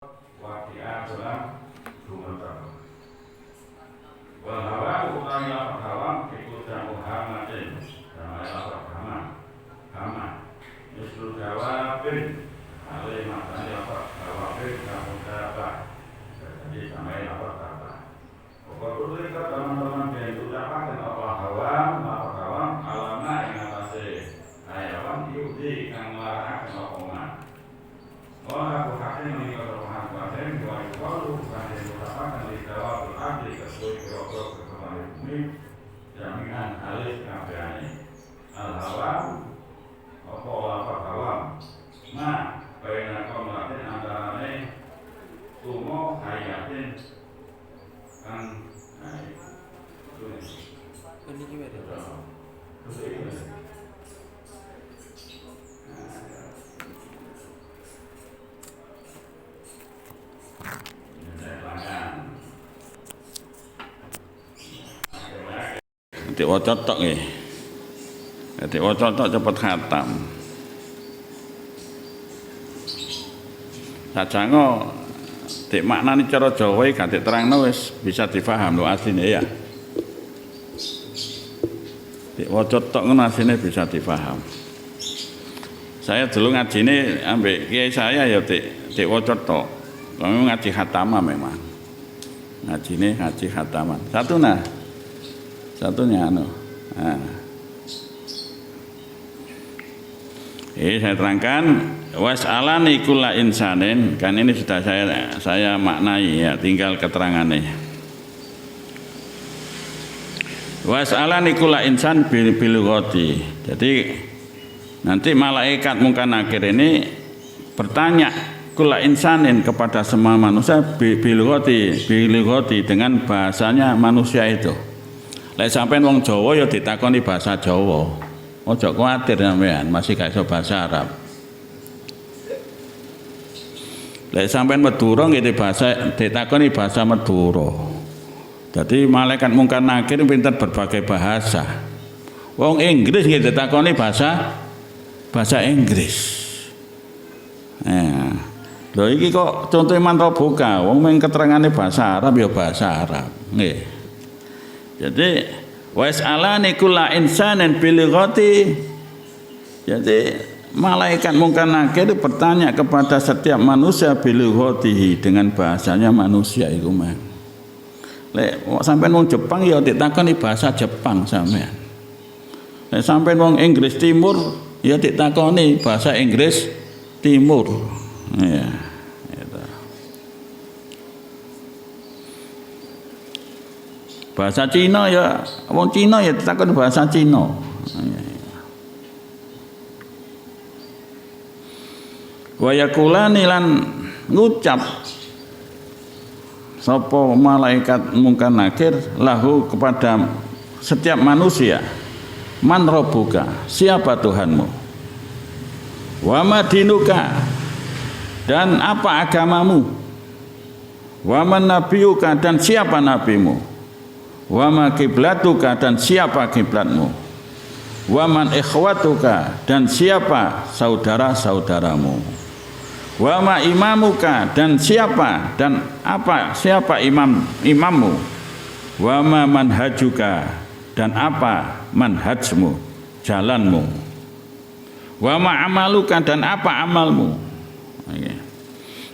wakiat dalam gumetar. Walhawa utawi lafaz hawa iku jamu hamatin, sama lafaz hama. Yusrul jawabin, alai maknanya lafaz jawabin kamu dapat. Jadi sama lafaz dapat. Pokoknya kita teman-teman yang ucapkan apa hawa, lafaz hawa, alamna yang atasnya hayawan yudi yang melarang omongan. Aku hakim meninggal Tuhan Tuhan dua itu bukan yang utamakan di jawab berarti kesuai kira-kira kekembangan bumi jaminan alis kafiani al-hawa apa lafaz hawa nah baina kaum latin antarane tumo hayatin kan ini gimana? Nanti waca tok nggih. Nanti waca tok cepet khatam. Sajango dik maknane cara Jawa iki ganti terangno wis bisa difaham lho asline ya. Dik waca tok ngono asline bisa difaham. Saya dulu ngajine ambek kiai saya ya dik waca tok. Kami ngaji khatama memang. Ngajine ngaji khataman. Satunya anu. Nah. Saya terangkan was'alani kulla insanin, kan ini sudah saya maknai ya, tinggal keterangannya. Was'alani kulla insan bil lughati. Jadi nanti malaikat mungkar nakir ini bertanya kulla insanin kepada semua manusia bil lughati dengan bahasanya manusia itu. Lek sampean wong Jawa ya ditakoni bahasa Jawa. Ojo kuwatir sampean masih gak iso bahasa Arab. Lek sampean Madura nggih ditakoni bahasa Madura. Jadi malaikat mungkar nakir pinter berbagai bahasa. Wong Inggris nggih ditakoni bahasa Inggris. Lho iki kok contoh mantra buka, wong mung keterangane bahasa Arab ya bahasa Arab. Nggih. Jadi was'alani kulla insanin bil lughati. Jadi malaikat mungkar nakir bertanya kepada setiap manusia bil lughatihi dengan bahasanya manusia iku mah. Lek sampean wong Jepang ya ditakoni bahasa Jepang sampean. Lek sampean wong Inggris Timur ya ditakoni bahasa Inggris Timur. Ya. Bahasa Cina ya, wong Cina ya ditakoni bahasa Cina. Wa yaqulani lan ngucap sapa malaikat mungkar nakir lahu kepada setiap manusia, man rabbuka, siapa Tuhanmu? Wa madinuka, dan apa agamamu? Wa man nabiyuka, dan siapa nabimu? Wa ma kiblatuka, dan siapa kiblatmu? Wa man ikhwatuka, dan siapa saudara-saudaramu? Wa ma imamuka, dan siapa imammu? Wa ma manhajuka, dan apa manhajmu, jalanmu? Wa ma amaluka, dan apa amalmu?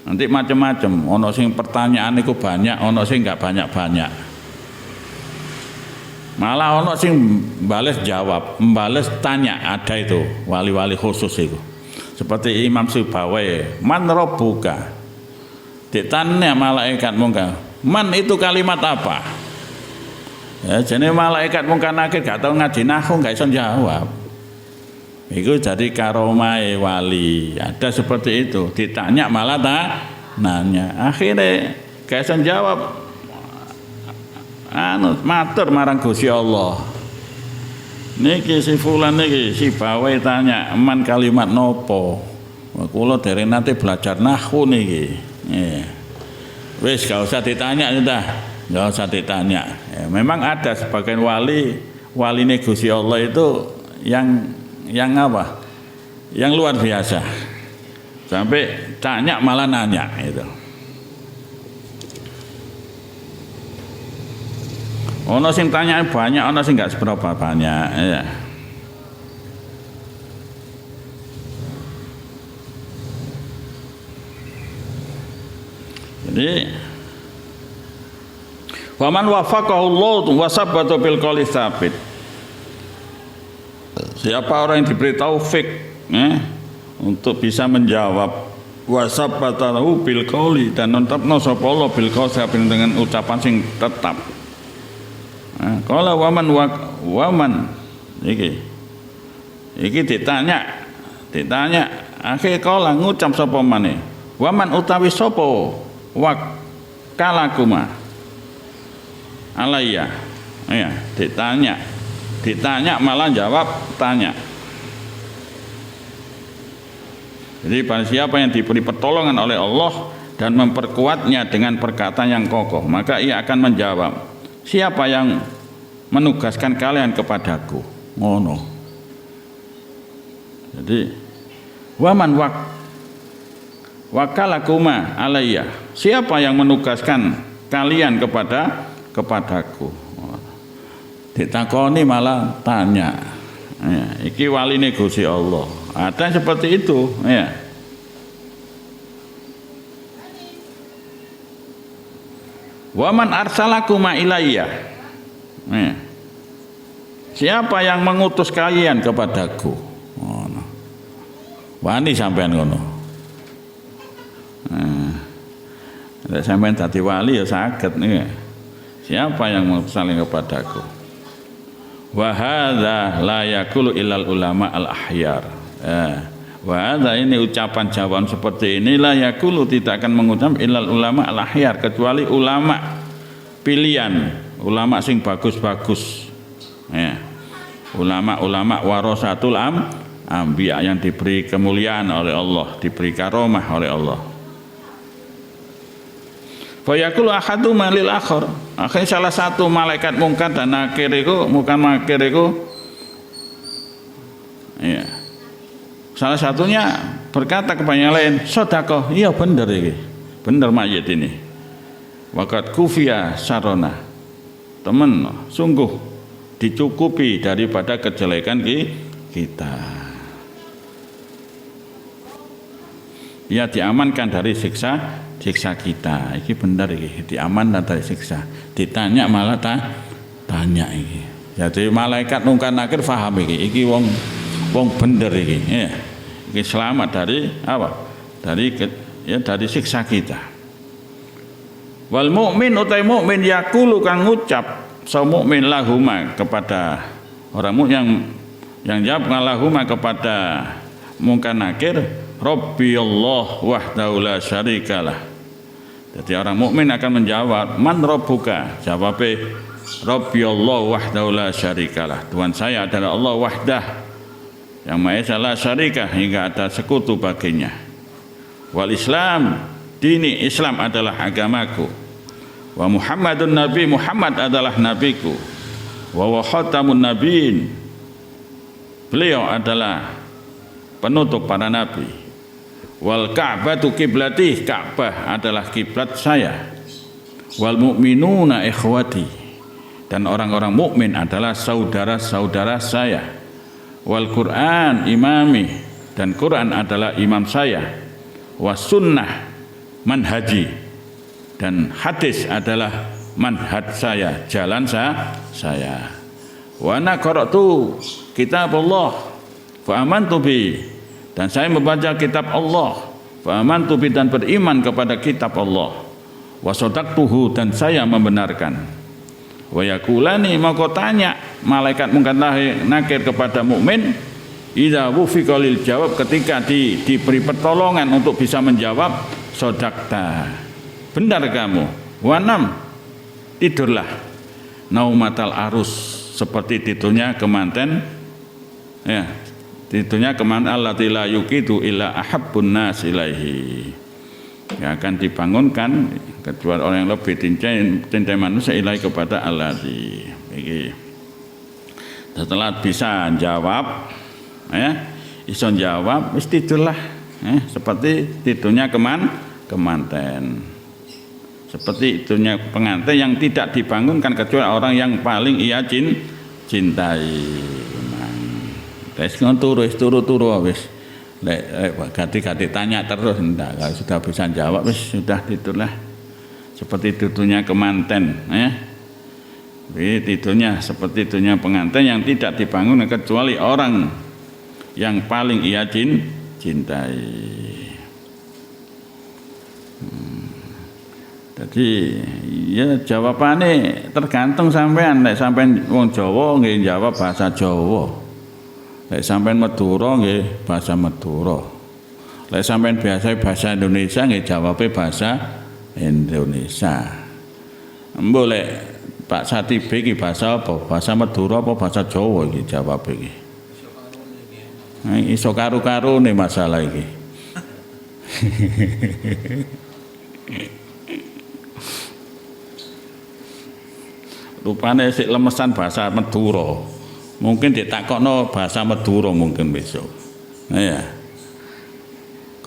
Nanti macam-macam, ono sing pertanyaan itu banyak, ono sing enggak banyak-banyak. Malah ono sing bales jawab, membales tanya, ada itu wali-wali khusus itu. Seperti Imam Sibawai, man rabbuka. Ditanya malaikat mungkar, man itu kalimat apa? Ya, jadi malaikat mungkar nakir gak tahu ngaji nahwu gak iso jawab. Itu jadi karomai wali. Ada seperti itu, ditanya malah nanya. Akhirnya gak iso jawab. Matur marang Gusti Allah. Niki si fulan niki si Bawai tanya man kalimat nopo. Kula dereng nate belajar nahwu niki. Wis gak usah ditanya sudah. Gak usah ditanya. Memang ada sebagian wali Gusti Allah itu yang apa? Yang luar biasa. Sampai tanya malah nanya itu. Ono sing tanya banyak, ono sing enggak seberapa banyak ya. Jadi faman wafaqahu Allah wa sabbata bil qouli tsabit. Siapa orang yang diberi taufik untuk bisa menjawab wasabbata bil qouli dan netepno sapa Allah bil qouli dengan ucapan sing tetap. Qala waman iki ditanya akhir kala ngucap sapa maneh waman utawi sapa wakalakuma alayya ya ditanya malah jawab tanya. Jadi pada siapa yang diberi pertolongan oleh Allah dan memperkuatnya dengan perkataan yang kokoh, maka ia akan menjawab, siapa yang menugaskan kalian kepadaku? Ngono. Jadi waman wakalakuma alayya, siapa yang menugaskan kalian kepadaku? Ditakoni malah tanya. Ya, iki waline Gusti Allah. Ada seperti itu, ya. Waman arsalakuma ilayya. Ya. Siapa yang mengutus kalian kepadaku? Ngono. Wani sampean ngono. Nek sampean dadi wali ya saged nih. Siapa yang mengutus kalian kepadaku? Wa hadza la yaqulu illal ulama al ahyar. Wa hadza ini ucapan jawaban seperti ini la yaqulu tidak akan mengucap illal ulama al ahyar kecuali ulama pilihan, ulama sing bagus-bagus. Ya. Ulama-ulama warasatul anbiya yang diberi kemuliaan oleh Allah, diberi karomah oleh Allah. Fa yaqulu ahaduma lil akhar. Akhirnya salah satu malaikat mungkar dan nakir itu, ya. Salah satunya berkata kepada yang lain, sedekah, iya bener ini, bener mayit ini. Waqad kufiya sarona, teman, sungguh dicukupi daripada kejelekan kita. Ya diamankan dari siksa kita. Iki bener iki, diamankan dari siksa. Ditanya malah tanya iki. Jadi malaikat mungkar nakir paham iki wong bener iki. Ya. Iki selamat dari apa? Dari siksa kita. Wal mukmin utai mukmin yaqulu kang ngucap sa mukmin lahuma kepada orang mukmin yang jawab lahuma kepada mungkar nakir, Rabbi Allah wahdahu la syarikalah. Jadi orang mukmin akan menjawab, man rabbuka? Jawabnya, Rabbi Allah wahdahu la syarikalah. Tuhan saya adalah Allah wahdah, yang maha esa la syarikah, hingga ada sekutu baginya. Wal Islam dini, Islam adalah agamaku. Wa Muhammadun Nabi, Muhammad adalah nabiku. Wa khatamun nabiin, beliau adalah penutup para nabi. Wal Ka'batu kiblati, Ka'bah adalah kiblat saya. Wal mu'minuna ikhwati, dan orang-orang mukmin adalah saudara-saudara saya. Wal Qur'an imami, dan Quran adalah imam saya. Was sunnah manhaji, dan hadis adalah manhaj saya, jalan saya. Wa ana qara'tu kitab Allah fa amantu bi, dan saya membaca kitab Allah, fa amantu bi, dan beriman kepada kitab Allah. Wa sadaqtuhu, dan saya membenarkan. Wa yaqulani, maka tanya malaikat mungkar nakir kepada mukmin, idza wufiqa lil jawab, ketika diberi pertolongan untuk bisa menjawab, sadaqta, benar kamu. Wa nam, tidurlah. Naumatal arus, seperti tidurnya kemanten, ya, tidurnya kemanten allati la yuqidu illa ahabbun nas ilaihi, yang akan dibangunkan kecuali orang yang lebih cinta manusia ilahi kepada allati. Setelah bisa jawab, ya, iso jawab, wis tidurlah, seperti tidurnya kemanten. seperti itunya pengantin yang tidak dibangunkan kecuali orang yang paling ia cintai. Wis turu wis. Ganti tanya terus enggak, kalau sudah bisa jawab wis sudah itulah. Seperti tidurnya kemanten, ya. Jadi tidurnya seperti tidurnya pengantin yang tidak dibangun kecuali orang yang paling ia cintai. Jadi ya jawabannya tergantung sampean. Nek sampean wong Jawa nggih jawab bahasa Jawa. Nek sampean Madura nggih bahasa Madura. Nek sampean biasa bahasa Indonesia nggih jawabnya bahasa Indonesia. Boleh Pak Satibe iki bahasa apa? Bahasa Madura apa bahasa Jawa iki jawab iki. Iso karu-karune masalah iki. Rupane sik lemesan bahasa Madura. Mungkin ditakokno bahasa Madura mungkin besok. Nah ya.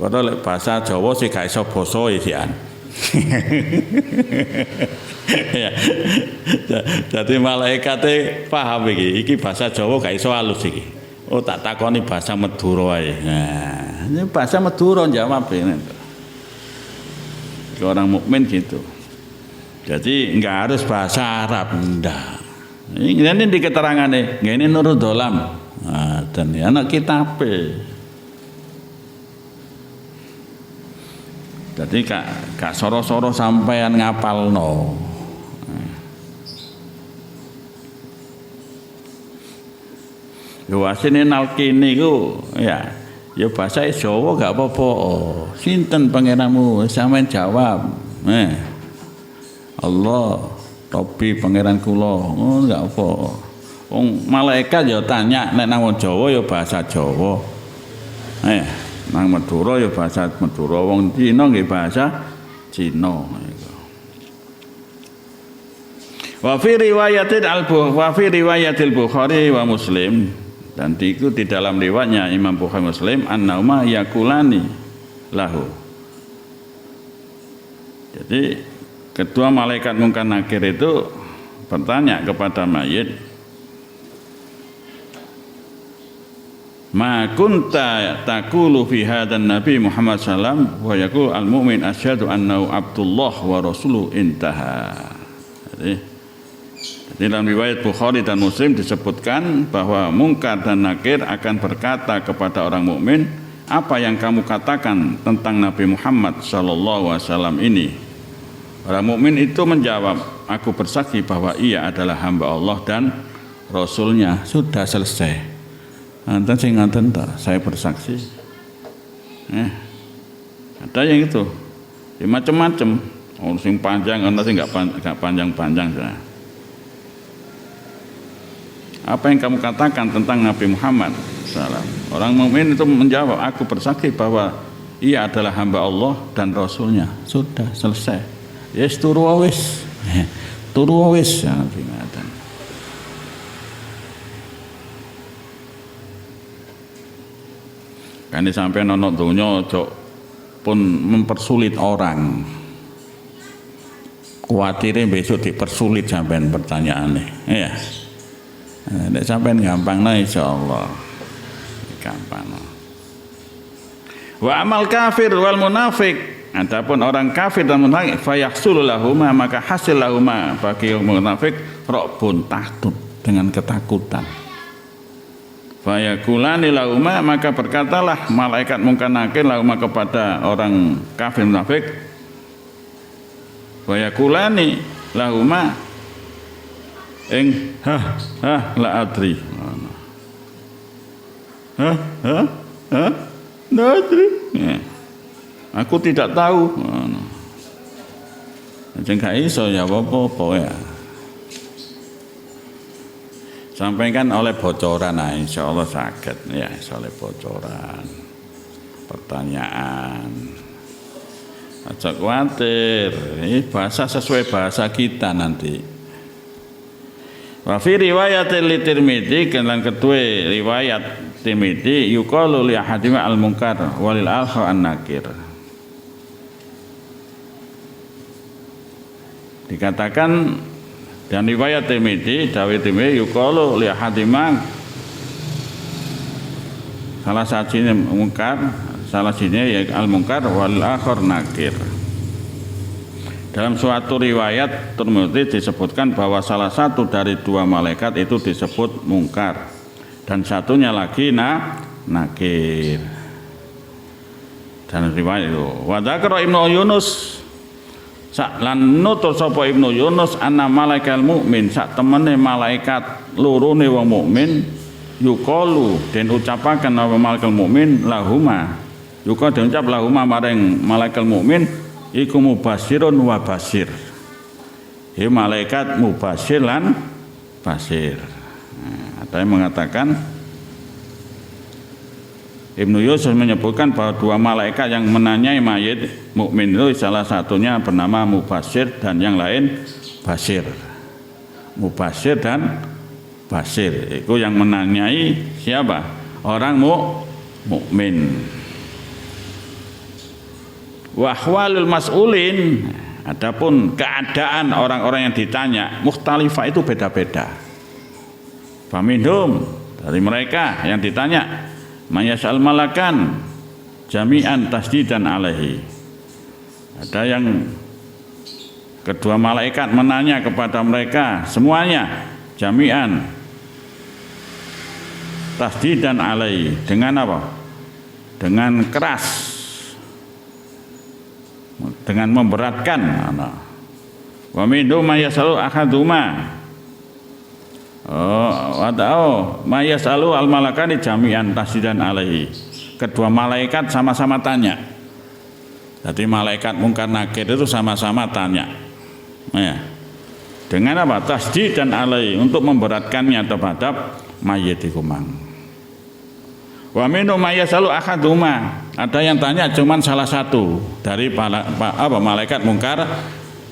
Kalau lek bahasa Jawa sih gak iso basa isian. Ya. Jadi malaikate paham iki bahasa Jawa gak iso halus iki. Oh tak takoni bahasa Madura ae. Nah, ini bahasa Madura jawab ini. Orang mukmin gitu. Jadi enggak harus bahasa Arab, enggak. Ini di keterangannya, ini Nurul Dolam. Nah, dan ini anak kitab. Jadi kak soro-soro sampean ngapalno. Luasine nalkini ku ya bahasa Jawa gak apa-apa. Sinten pangeranmu sampean jawab. Allah, Rabbi pangeran kula. Oh enggak apa. Wong malaikat ya tanya nek nang Jawa ya bahasa Jawa. Nang Madura ya bahasa Madura, wong Cina nggih bahasa Cina. Wa fi riwayatil Bukhari wa Muslim, dan itu di dalam riwayatnya Imam Bukhari Muslim annauma yakulani lahu. Jadi kedua malaikat Munkar Nakir itu bertanya kepada mayit, ma kunta taqulu fi hadan Nabi Muhammad sallam wa yaqul al mu'min asyhadu annahu Abdullah wa rasuluh intaha. Jadi dalam riwayat Bukhari dan Muslim disebutkan bahwa Munkar dan Nakir akan berkata kepada orang mukmin, apa yang kamu katakan tentang Nabi Muhammad sallallahu alaihi wasallam ini? Orang mukmin itu menjawab, aku bersaksi bahwa ia adalah hamba Allah dan Rasulnya. Sudah selesai. Anten sing ngaten ta, saya bersaksi. Ada yang itu. Ya, macam-macam. Orang sing panjang, ana sing enggak panjang-panjang. Apa yang kamu katakan tentang Nabi Muhammad sallam? Orang mukmin itu menjawab, aku bersaksi bahwa ia adalah hamba Allah dan Rasulnya. Sudah selesai. Yes, turu wis ingatan. Kan sampai nonton dunia pun mempersulit orang. Kuatirnya besok dipersulit sampean pertanyaannya, ya. Nek sampean gampang nah insyaallah. Gampang. Wa amal kafir wal munafik. Adapun orang kafir dan munafik fayahsulu lahuma, maka hasil lahuma bagi orang munafik ra'bun tahtun, dengan ketakutan. Fayakulani lahuma, maka berkatalah malaikat Munkar Nakir lahuma kepada orang kafir munafik, fayakulani lahuma la adri. La adri. Aku tidak tahu. Jangan iso ya apa-apa ya. Sampaikan oleh bocoran, nah insya Allah sakit ya, oleh bocoran. Pertanyaan. Aja khawatir, ini bahasa sesuai bahasa kita nanti. Wa fi riwayatil Tirmidzi, kan kedua riwayat Tirmidzi, yuqalu li ahadima al-munkar walil akhar an-nakir. Dikatakan dan riwayat Tirmidzi, Dawud Tirmidzi yuqalu li ahadima, salah satunya mungkar, salah satunya ya al-munkar wal akhar nakir. Dalam suatu riwayat Tirmidzi disebutkan bahwa salah satu dari dua malaikat itu disebut mungkar dan satunya lagi nakir. Dan riwayat itu wa dzakara Ibnu Yunus lan nutur sapa Ibnu Yunus anna malaikal mukmin sak temene malaikat lorone wong mukmin yuqalu den ucapaken apa malaikal mukmin lahuma yuqa den ucap lahuma maring malaikal mukmin iku mubasirun wa basir. Ya malaikat mubasir lan basir. Ada yang mengatakan Ibnu Yusuf menyebutkan bahwa dua malaikat yang menanyai mayit mukmin itu salah satunya bernama Mubasir dan yang lain Basir. Mubasir dan Basir itu yang menanyai siapa? Orang mukmin. Wa ahwalul mas'ulin, adapun keadaan orang-orang yang ditanya mukhtalifah itu beda-beda. Faminhum, dari mereka yang ditanya mayasal malakan jami'an tasdidan alaihi. Ada yang kedua malaikat menanya kepada mereka semuanya jami'an tasdidan alaihi, dengan apa? Dengan keras, dengan memberatkan. Wa minhum mayasalu ahaduma. Mayasalu al malakani jami'an tasdidan alaihi. Kedua malaikat sama-sama tanya. Jadi malaikat mungkar nakir itu sama-sama tanya. Ya. Dengan apa? Tasdidan alaihi, untuk memberatkannya terhadap mayit iku mang. Wa minhum mayasalu ahaduma. Ada yang tanya cuman salah satu dari malaikat mungkar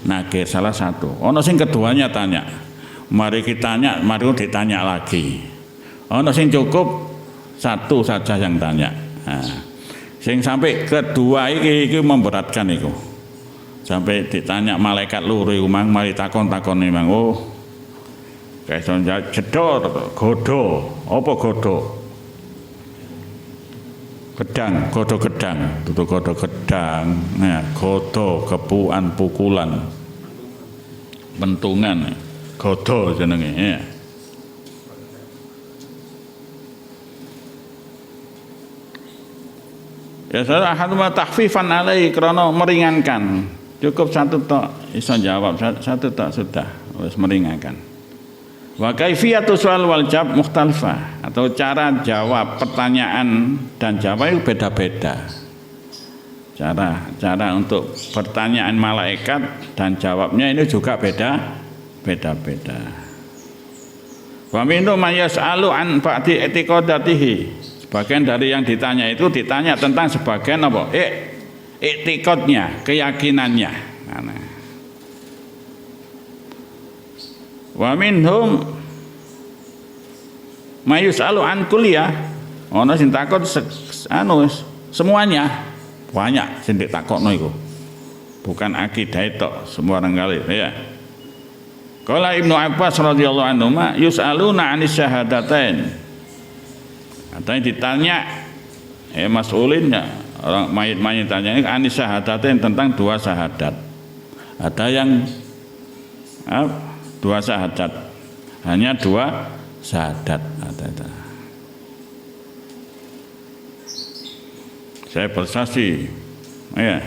nakir, salah satu. Ono sing keduanya tanya. Mari kita tanya, mari ditanya lagi. Ono sing cukup satu saja yang tanya. Nah, sing sampai kedua iki memberatkan iku. Sampai ditanya malaikat loro iku mang, mari takon-takon mang. Oh. Kaison jedor, godo. Apa godo? Gedang, godo gedang. Tutu godo gedang. Nah, godo kepuan pukulan. Bentungan. Godo jenenge ya. Ya salah satu tahfifan alai krana meringankan. Cukup satu tok iso jawab, satu tok sudah wis meringankan. Wa kaifiyatu su'al wal jawab mukhtalifah, atau cara jawab pertanyaan dan jawab itu beda-beda. Cara untuk pertanyaan malaikat dan jawabnya ini juga beda-beda. Wa minhum mayas'alu an ba'di i'tiqadatihi. Sebagian dari yang ditanya itu ditanya tentang sebagian apa? I'tiqadnya, keyakinannya. Wa minhum mayas'alu an kulliyah. Ono sing takut semuanya. Banyak sing ditakokno iku. Bukan akidah itu semua orang kali ya. Qala Ibnu Abbas radhiyallahu anhu yus'aluna 'anis syahadatain. Ada yang ditanya mas'ulin ya, orang mayit-mayit tanya 'anis syahadatain, tentang dua syahadat. Ada yang dua syahadat. Hanya dua syahadat ada. Saya bersaksi ya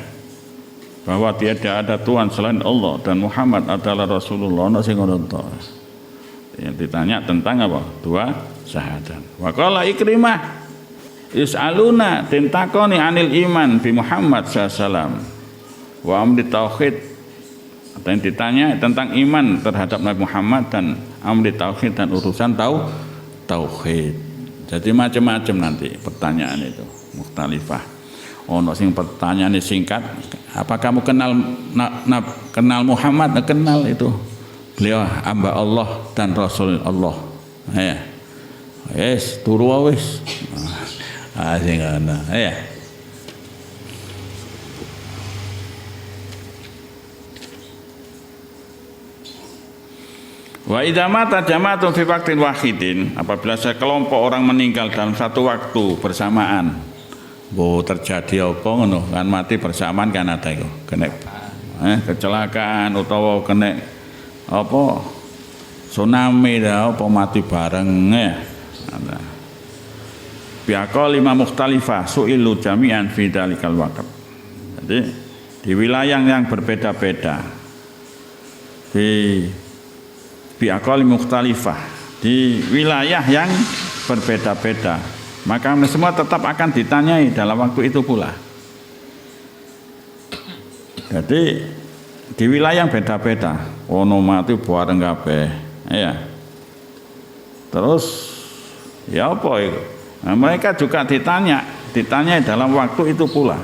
bahwa tiada ada Tuhan selain Allah dan Muhammad adalah Rasulullah. Ono sing ngono to. Yang ditanya tentang apa? Dua syahadat. Wa qala Ikrimah yus'aluna tentakoni anil iman bi Muhammad sallallahu wa amri tauhid. Ada yang ditanya tentang iman terhadap Nabi Muhammad dan amri tauhid dan urusan tauhid. Jadi macam-macam nanti pertanyaan itu, mukhtalifah. Ono sing pertanyaan singkat, apa kamu kenal Muhammad? Kenal itu. Beliau hamba Allah dan Rasul Allah. Ya. Yes, turu wis. Sing ana. Ya. Wa idza mata jama'atun fi waqtin wahidin, apabila sekelompok orang meninggal dalam satu waktu bersamaan. Terjadi apa ngono kan, mati bersamaan kan ada iku. Kena kecelakaan utawa kena apa tsunami apa mati bareng ya. Biaqal lima mukhtalifah su'ilu jami'an fi dalikal waqt. Jadi di wilayah yang berbeda-beda, di biaqal mukhtalifah, di wilayah yang berbeda-beda, maka semua tetap akan ditanyai dalam waktu itu pula. Jadi di wilayah yang beda-beda, ono mati bareng kabeh, ya. Terus ya apa itu? Nah, mereka juga ditanya dalam waktu itu pula.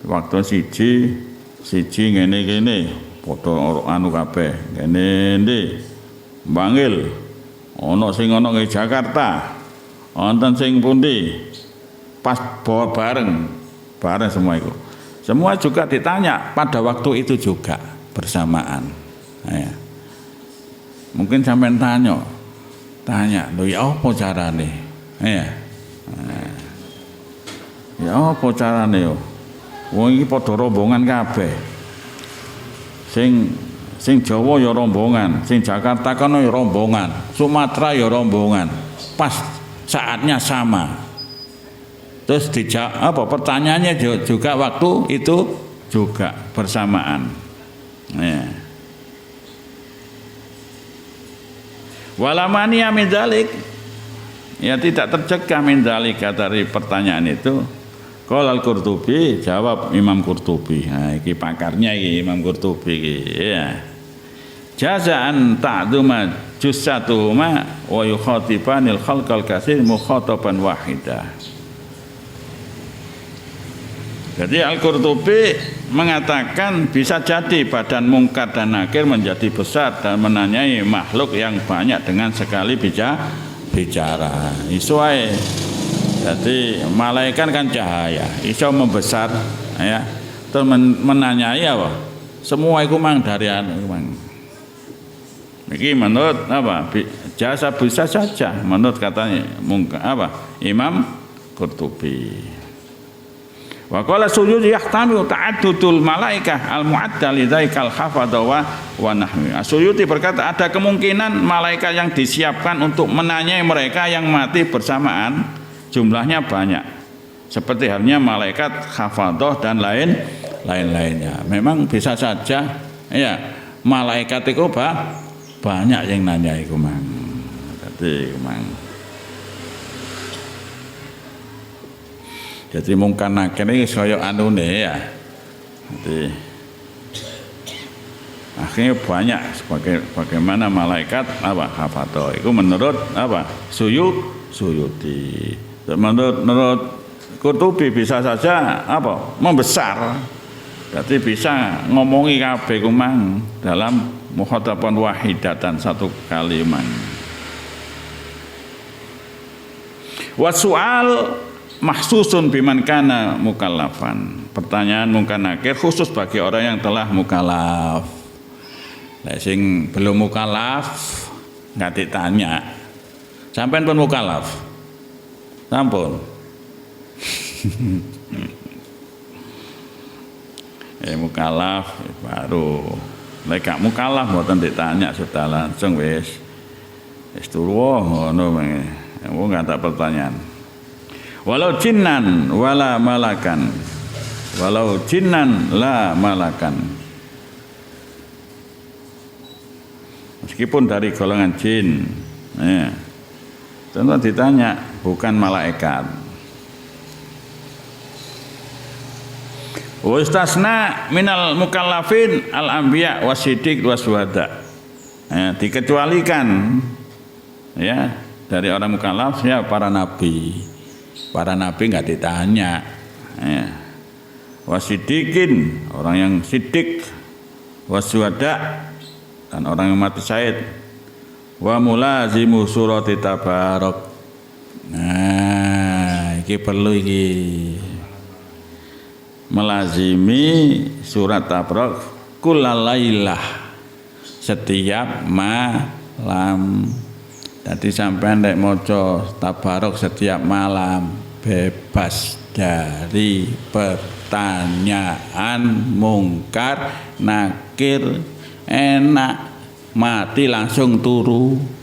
Waktu siji ngene padha anu kabeh, ngene ndi Bangil, ana sing ana ing Jakarta, wonten sing pundi, pas bawa bareng semua itu. Semua juga ditanya pada waktu itu juga bersamaan. Ya. Mungkin sampean tanya, lho ya apa carane? Ya. Ya apa carane yo? Wong iki padha rombongan kabeh. Sing Jawa ya rombongan, sing Jakarta kono ya rombongan, Sumatera ya rombongan. Pas saatnya sama. Terus pertanyaannya juga waktu itu juga bersamaan. Ya. Walamani min dzalik, ya tidak tercegah min dzalika dari pertanyaan itu. Qala al-Qurtubi, jawab Imam Qurtubi. Nah, iki pakarnya iki Imam Qurtubi iki, ya. Jazaan ta'duma jussatuhuma wa yukhatibanil khalqal katsir mukhataban wahida. Jadi Al-Qurtubi mengatakan bisa jadi badan mungkar dan nakir menjadi besar dan menanyai makhluk yang banyak dengan sekali bicara. Iso ae. Jadi malaikat kan cahaya, iso membesar ya. Terus menanyai apa? Semua itu mang dari anu mang. Iki menurut apa? Jasa bisa saja menurut katanya Imam Qurtubi. Wa qala Suyuti yahtamilu ta'addudul malaikah al-mu'addal lidzaikal khafadha wa nahwi. Suyuti berkata ada kemungkinan malaikat yang disiapkan untuk menanyai mereka yang mati bersamaan jumlahnya banyak. Seperti halnya malaikat khafadhah dan lain-lainnya. Memang bisa saja ya malaikat itu banyak yang nanyai kumang. Dadi kumang. Jadi mungkin nakene kaya anune ya. Jadi akhirnya banyak bagaimana malaikat hafadhah. Itu menurut Suyuti. Menurut Qurtubi bisa saja membesar. Jadi bisa ngomongi kabeh kumang dalam mukhataban wahidatan satu kali mang. Wasu'al mahsusun biman kana mukallafan. Pertanyaan mungkin nakir khusus bagi orang yang telah mukallaf. Lah sing belum mukallaf enggak ditanya. Sampean pun mukallaf. Sampun. Mukallaf baru. Nek gak mukallaf mboten ditanya sudah langsung wis turu ngono mengene. Wong gak ada pertanyaan. Walau jinnan wala malakan. Walau jinnan la malakan. Meskipun dari golongan jin, ya. Tentu ditanya, bukan malaikat. Wa istasna minal mukallafin al-anbiya wasiddiq waswada. Ya, dikecualikan ya dari orang mukallaf ya para nabi. Para nabi enggak ditanya. Ya. Wasiddiqin, orang yang siddiq, waswada dan orang yang mati syahid. Wa mulazimu surati tabarok. Nah, iki perlu iki. Melazimi surat tabarok kulalailah, setiap malam. Jadi sampean nek maca tabarok setiap malam bebas dari pertanyaan mungkar nakir, enak, mati langsung turu.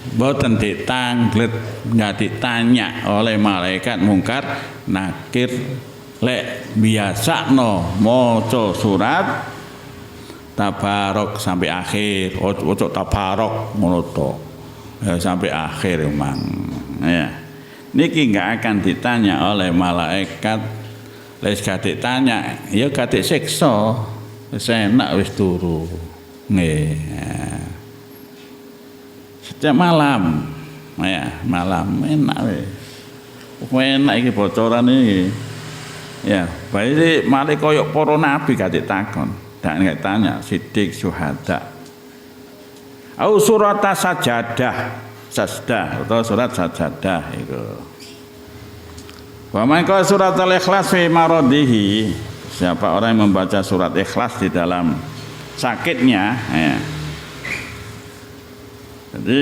Boten ditanglet, nggak ditanya oleh malaikat mungkar nakir. Lek biasa no maca surat tabarok sampai akhir, ojo tabarok ngono to. Ya, sampai akhir memang. Ya. Niki nggak akan ditanya oleh malaikat. Lek gak ditanya, ya gak disiksa. Wis enak wis turu. Nggih. Setiap malam, ya malam enak wis. Enak iki bocoran iki. Ya, bae male koyo para nabi gak ditakon, gak tanya sidik syuhada. Au surat sajdah atau surat sajadah itu. Wa man qala surat al-ikhlas fi maradihi, siapa orang yang membaca surat ikhlas di dalam sakitnya, ya. Jadi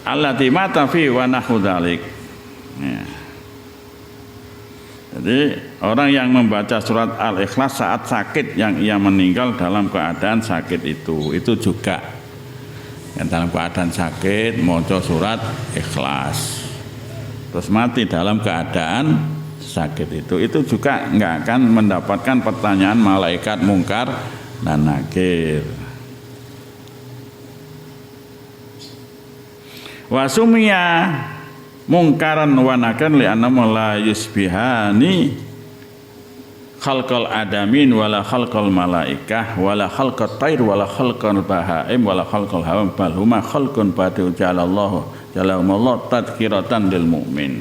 allati mata fi wa nahu dzalik. Ya. Jadi orang yang membaca surat Al-Ikhlas saat sakit yang ia meninggal dalam keadaan sakit itu juga yang dalam keadaan sakit maca surat Ikhlas terus mati dalam keadaan sakit itu juga enggak akan mendapatkan pertanyaan malaikat mungkar dan nakir. Wa sumiya mungkaran wa nakir li anna la yusbihani khalqal adamin wala khalqal malaikah wala khalqat tair wala khalqal bahaim wala khalqal hawam bal huma khalqun badu jalallahu jalamallahu tadhkiratan lil mu'min.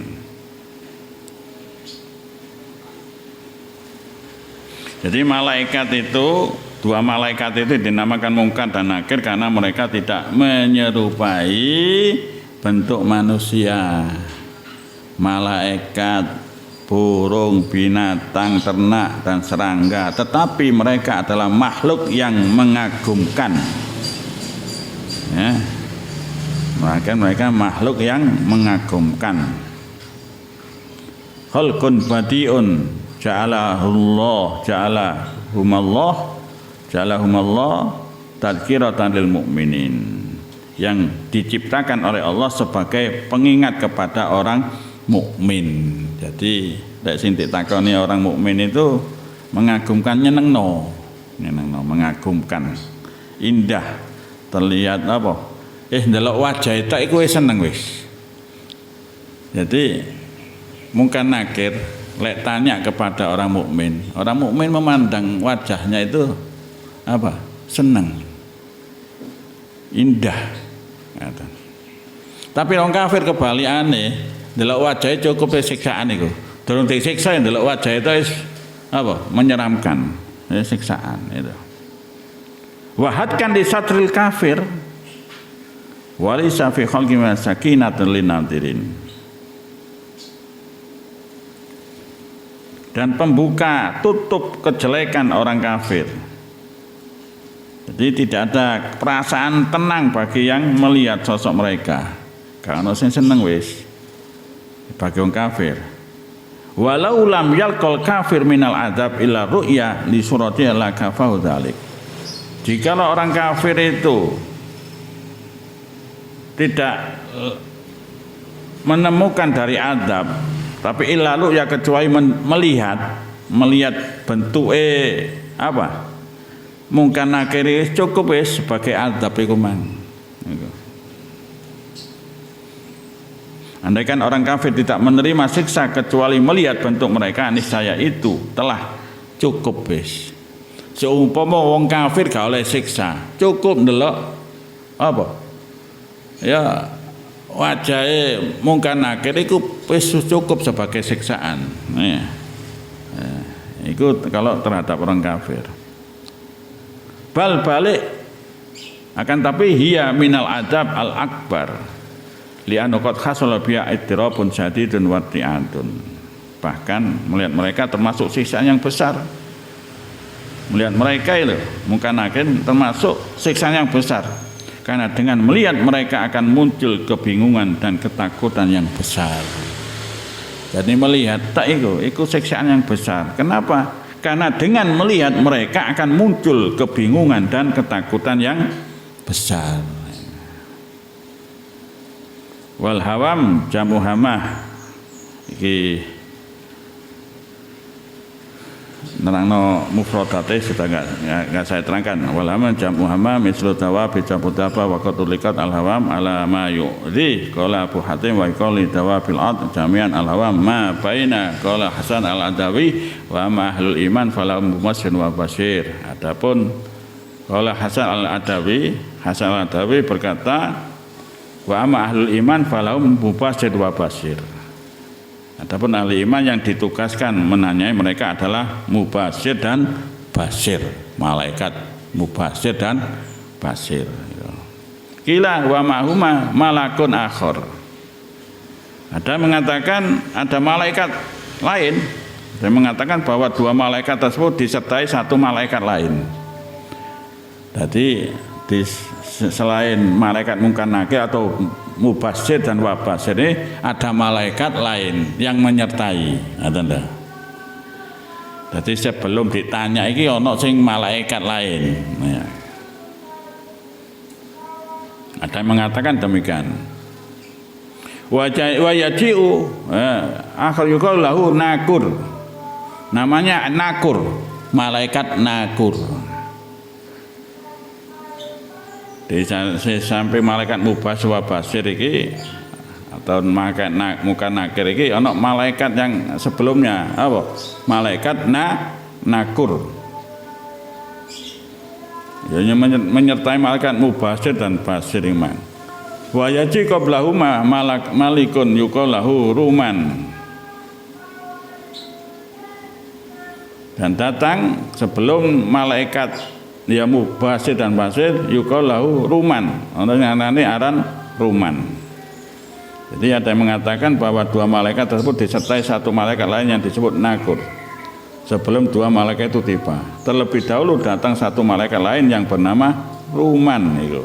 Jadi malaikat itu, dua malaikat itu dinamakan mungkar dan nakir karena mereka tidak menyerupai bentuk manusia. Malaikat, burung, binatang, ternak dan serangga, tetapi mereka adalah makhluk yang mengagumkan. Ya. Mereka makhluk yang mengagumkan. Khalqun badiun ja'alahumallah tadhkiratan lil mu'minin, yang diciptakan oleh Allah sebagai pengingat kepada orang mukmin. Jadi lek sing ditakoni orang mukmin itu mengagumkan, nyenengno, mengagumkan, indah, terlihat apa? Ndelok wajah itu iku wis seneng wis. Jadi mungkin nakir lek tanya kepada orang mukmin memandang wajahnya itu apa? Seneng, indah. Tapi orang kafir kebalikane, ndelok wajah cukup siksaan iku. Durung disiksa ndelok wajah itu apa? Menyeramkan, siksaan itu. Wahadkan di satril kafir walisa fi khalqi sakinatun linadirin. Dan pembuka tutup kejelekan orang kafir. Jadi tidak ada perasaan tenang bagi yang melihat sosok mereka. Karena sing seneng wis bagi orang kafir. Walau lam yalqal kafir minal adab illa ru'ya li surati la kafahu dzalik. Jikalau orang kafir itu tidak menemukan dari adab, tapi ilalu ya kecuali melihat bentuke apa? Mungkin nakir cukup wis sebagai adab iku mang. Andaikan orang kafir tidak menerima siksa kecuali melihat bentuk mereka, niscaya itu telah cukup wis. Seumpama wong kafir gak oleh siksa, cukup ndelok apa? Ya wajahe mungkin nakir iku wis cukup sebagai siksaan. Ya. Itu kalau terhadap orang kafir. Bal balik akan tapi hiya minal adab al akbar li'annu qad hasala biha idtirabun syadidun wa ti'atun. Bahkan melihat mereka termasuk siksaan yang besar. Melihat mereka itu mungkin termasuk siksaan yang besar. Karena dengan melihat mereka akan muncul kebingungan dan ketakutan yang besar. Jadi melihat tak itu siksaan yang besar. Kenapa? Karena dengan melihat mereka akan muncul kebingungan dan ketakutan yang besar. Wal hawam jamu hamah iki nerangno mufradate sudah enggak saya terangkan. Wal hawam jamu hamah mislu dawa bi jabudaba wa qatulikat al hawam ala ma yu'zi qala Abu Hatim wa qali dawa bil ad jami'an al hawam ma baina qala Hasan al Adawi wa ma ahlul iman falahum mumassin wa basyir. Adapun qala Hasan al Adawi berkata wa amma ahlul iman falahum mubashir wa basir. Adapun ahli iman yang ditugaskan menanyai mereka adalah mubashir dan basir, malaikat mubashir dan basir. Kila wa mahuma malakun akhir. Ada mengatakan ada malaikat lain, ada mengatakan bahwa dua malaikat tersebut disertai satu malaikat lain. Jadi selain malaikat mungkar nakir atau mubashir dan wabashir ini ada malaikat lain yang menyertai. Jadi sebelum ditanya iki ono sing malaikat lain. Ya. Ada yang mengatakan demikian. Wa yaji'u akhir yuqal lahu nakur. Namanya nakur, malaikat nakur. Sampai malaikat mubashir wa basir iki atau malaikat muka nakir iki ana malaikat yang sebelumnya apa? Malaikat nakur. Ya menyertai malaikat mubashir dan basir iman. Wa yaji qablahuma malikun yuqalahu ruman. Dan datang sebelum malaikat ya mubashir dan basir yuqalahu ruman. Ana ngarane aran ruman. Jadi ada yang mengatakan bahwa dua malaikat tersebut disertai satu malaikat lain yang disebut nakur. Sebelum dua malaikat itu tiba, terlebih dahulu datang satu malaikat lain yang bernama ruman itu.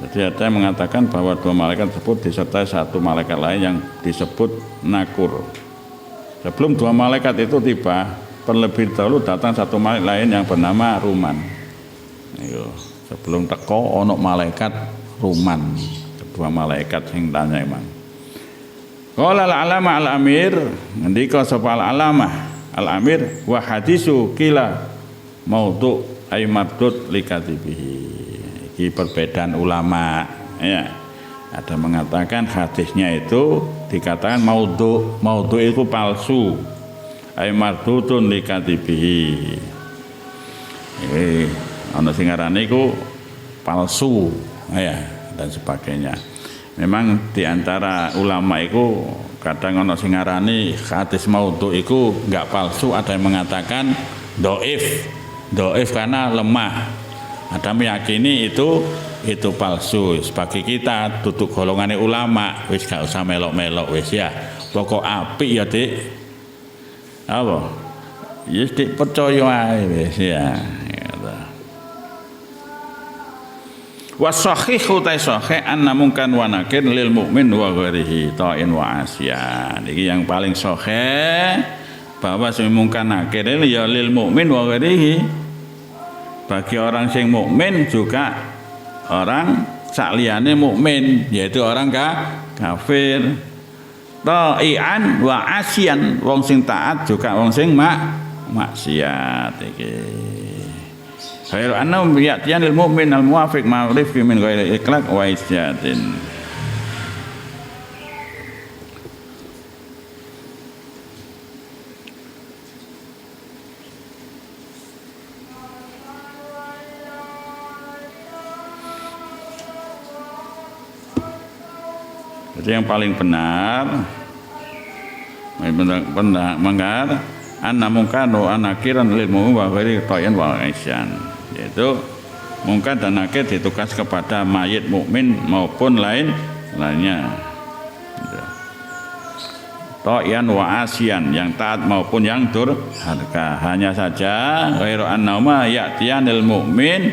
Jadi ada yang mengatakan bahwa dua malaikat tersebut disertai satu malaikat lain yang disebut nakur. Sebelum dua malaikat itu tiba, terlebih dahulu datang satu malaikat lain yang bernama ruman. Sebelum teko ono malaikat ruman, kedua malaikat yang tanya imam. Qala al-alama al-amir, ngendika sapa al-alama al-amir wa hadisu kila maudhu ay mardud likatibihi. Iki perbedaan ulama ya. Ada mengatakan hadisnya itu dikatakan maudhu itu palsu. Ay mardudun likatibihi. Ana sing ngarane iku palsu ya dan sebagainya. Memang di antara ulama itu kadang ana sing ngarani hadis maudhu iku enggak palsu, ada yang mengatakan dhaif karena lemah. Ada meyakini itu palsu. Bagi kita duduk golongane ulama wis gak usah melok-melok wis ya. Pokok apik ya Dik. Apa? Ya Dik percaya ae wis ya. Wasahihu taisahih anna mungkan wa nakir lil mukmin wa ghairihi ta'in wa asyan. Iki yang paling sahih bahwa sing mungkan nakir ya lil mukmin wa ghairihi, bagi orang sing mukmin juga orang sakliyane mukmin, yaitu orang kafir. Ta'ian wa asyan, wong sing taat juga wong sing maksiat iki. Khairu annahum ya'tiyanil mu'min al-muwafiq ma'rif min ghairi iklaq wa isyatin. Jadi yang paling benar anna mungkar wa nakiran lil mu'min wa ghairi ta'yan wa isyan, yaitu mungkar dan nakir ditugas kepada mayit mukmin maupun lainnya. Ta'yan wa asyan, yang taat maupun yang durhaka. Hanya saja ghairu annahuma ya'tiyanil mu'min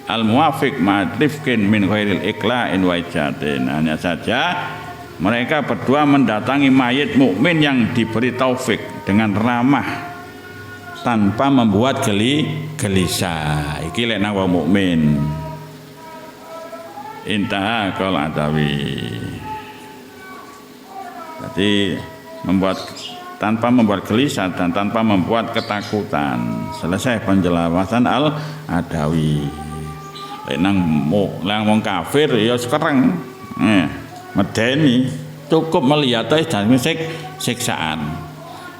al muwafiq ma'rifkin min ghairil ikla'in wa ijatin. Hanya saja mereka berdua mendatangi mayit mukmin yang diberi taufik dengan ramah tanpa membuat gelisah. Iki lek nang wong mukmin. Intaha qaul Adawi. Jadi tanpa membuat gelisah dan tanpa membuat ketakutan. Selesai penjelasan Al-Adawi. Lek nang wong kafir ya sekarang medeni cukup melihat dan siksaan.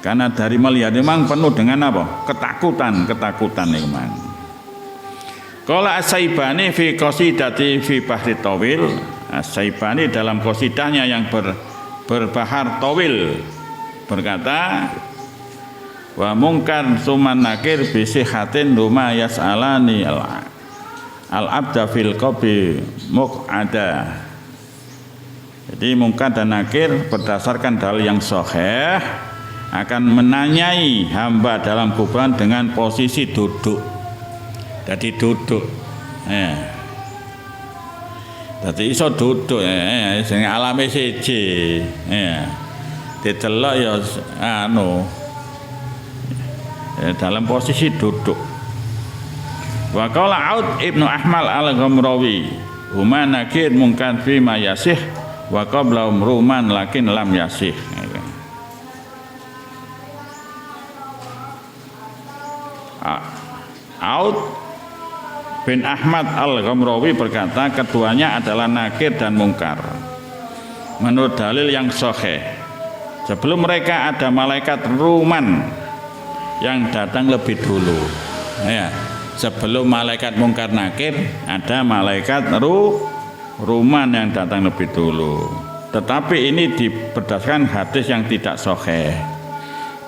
Karena dari melihat memang penuh dengan apa? Ketakutan memang. Qala As-Saibani fi qasidati fi bahri tawil. As-Saibani dalam qasidahnya yang berbahar tawil berkata, wa mungkar suman nakir bi sihatin luma yas'alani al-abda fil qabri muq'ada. Jadi mungkar dan nakir berdasarkan dalil yang sahih akan menanyai hamba dalam kuburan dengan posisi duduk. Jadi duduk. Jadi iso duduk sing alame siji. Didelok ya dalam posisi duduk. Wa qala Aud Ibnu Ahmal Al-Ghamrawi, huma nakir mungkar fi ma yasih wa qabla umruman lakin lam yasih. Aud bin Ahmad Al-Ghamrawi berkata keduanya adalah nakir dan mungkar menurut dalil yang sahih. Sebelum mereka ada malaikat ruman yang datang lebih dulu. Sebelum malaikat mungkar nakir ada malaikat ruman yang datang lebih dulu. Tetapi ini berdasarkan hadis yang tidak sahih.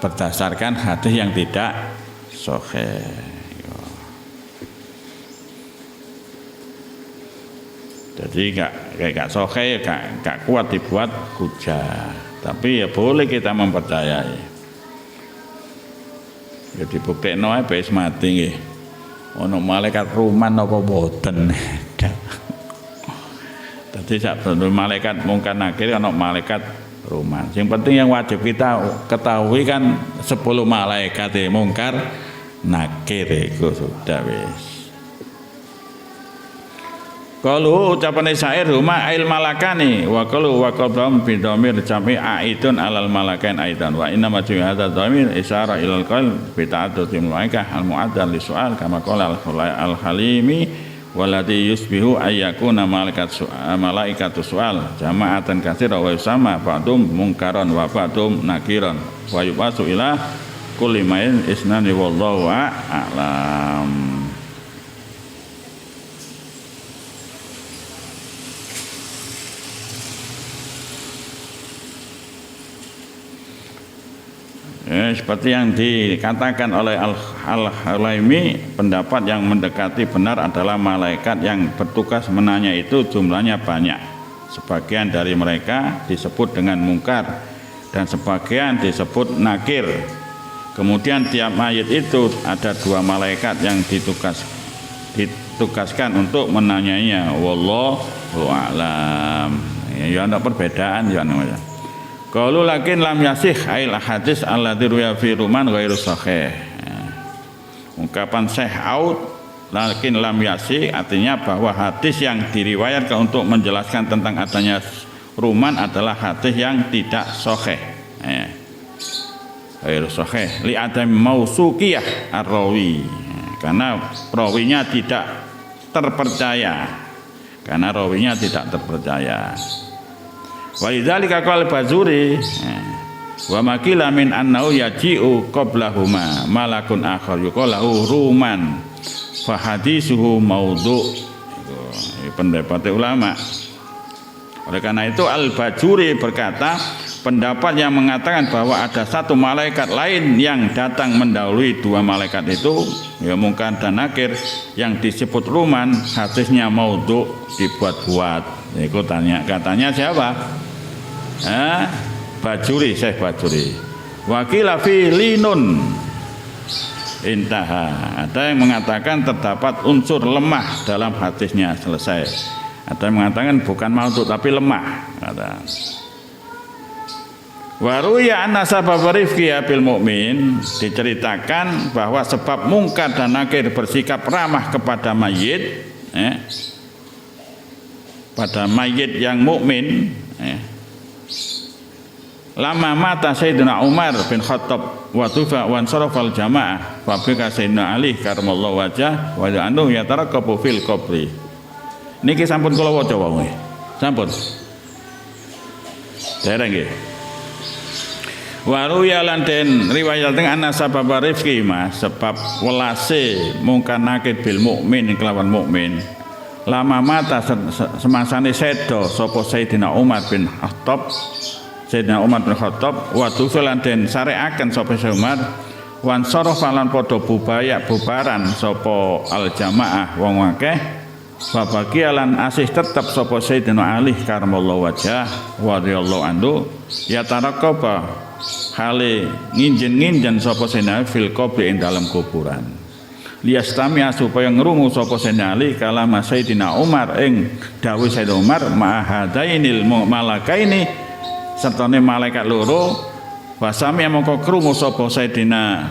Berdasarkan hadis yang tidak sahih. Jadi gak sahih, gak kuat dibuat hujah. Tapi ya boleh kita mempercayai. Ya dibuktekno ae wis mati nggih. Ono malaikat ruman apa boten. Jadi sebelum malaikat mungkar nakir ono malaikat ruman. Yang penting yang wajib kita ketahui kan 10 malaikat mungkar nakir itu sudah wis. Kalau ucapan syair huma ail malakani wa qalu wa qablam bi dhamir jami' aidun alal malakain aidan wa inna ma hadza dhamir isyara ilal qail bi ta'addudi malaikah al mu'addal li su'al kama qala al halimi walladhi yusbihu ayyakuna malaikatu su'al jama'atan katsira wa yusama ba'dum mungkaran wa ba'dum nakiran wa yubasu ila kulli main isnani wallahu a'lam. Seperti yang dikatakan oleh Al-Halaimi, pendapat yang mendekati benar adalah malaikat yang bertugas menanya itu jumlahnya banyak. Sebagian dari mereka disebut dengan mungkar dan sebagian disebut nakir. Kemudian tiap mayit itu ada 2 malaikat yang ditugaskan untuk menanyainya. Wallahu a'lam. Ya ada perbedaan ya namanya. Qalu lakin lam yasih ail hadis alladzi ruya fi ruman ghairu sahih. Ungkapan Syekh Aud lakin lam yasih artinya bahwa hadis yang diriwayatkan untuk menjelaskan tentang adanya ruman adalah hadis yang tidak sahih. Ghairu sahih li adam mausuqiyah ar-rawi. Karena rawinya tidak terpercaya. Karena rawinya tidak terpercaya. Wa idzalika qala Bazuri wa makila min annahu yaji'u qablahuma malakun akhar yuqalahu ruman fa hadisuhu maudhu. Itu pendapat ulama. Oleh karena itu Al-Bajuri berkata pendapat yang mengatakan bahwa ada satu malaikat lain yang datang mendahului dua malaikat itu, ya Munkar dan Nakir, yang disebut ruman, hadisnya maudhu, dibuat-buat. Itu katanya siapa? Bajuri, Syekh Bajuri. Wakila fi linun intaha. Ada yang mengatakan terdapat unsur lemah dalam hadisnya, selesai. Ada yang mengatakan bukan maudhu tapi lemah. Kata. Waruya anna sabab rifqi bil mukmin, diceritakan bahwa sebab Munkar dan Nakir bersikap ramah kepada mayit, pada mayit yang mukmin, lama mata Sayyidina Umar bin Khattab wa tufa wa ansarafal jamaah fa bika Sayyidina Ali karamallahu wajah wa anhu yataraqabu fil qabri. Niki sampun kula waca wae. Sampun. Dereng nggih. Waruya lan den riwayat teng ana sabab rifqi mas, sebab welase Munkar Nakir bil mukmin kelawan mukmin. Lama mata semasane sedo sapa Sayyidina Umar bin Khattab, Sayyidina Umar bin Khattab wa tufilan den sareaken sapa Umar wan sarafa lan padha bubaran sapa al jamaah wong akeh babagialan asih tetep sapa Sayyidina Ali karamallahu wajah wa radhiyallahu anhu ya tarakaba hale nginjen-nginjen sapa Sayyidina fil qabri ing dalam kuburan liyastamia supaya ngrungu sapa Sayyidina Ali kalama Sayyidina Umar ing dawuh Sayyidina Umar ma'hadainil malakaini sertane malaikat loro fasami mongko krungu sapa Sayyidina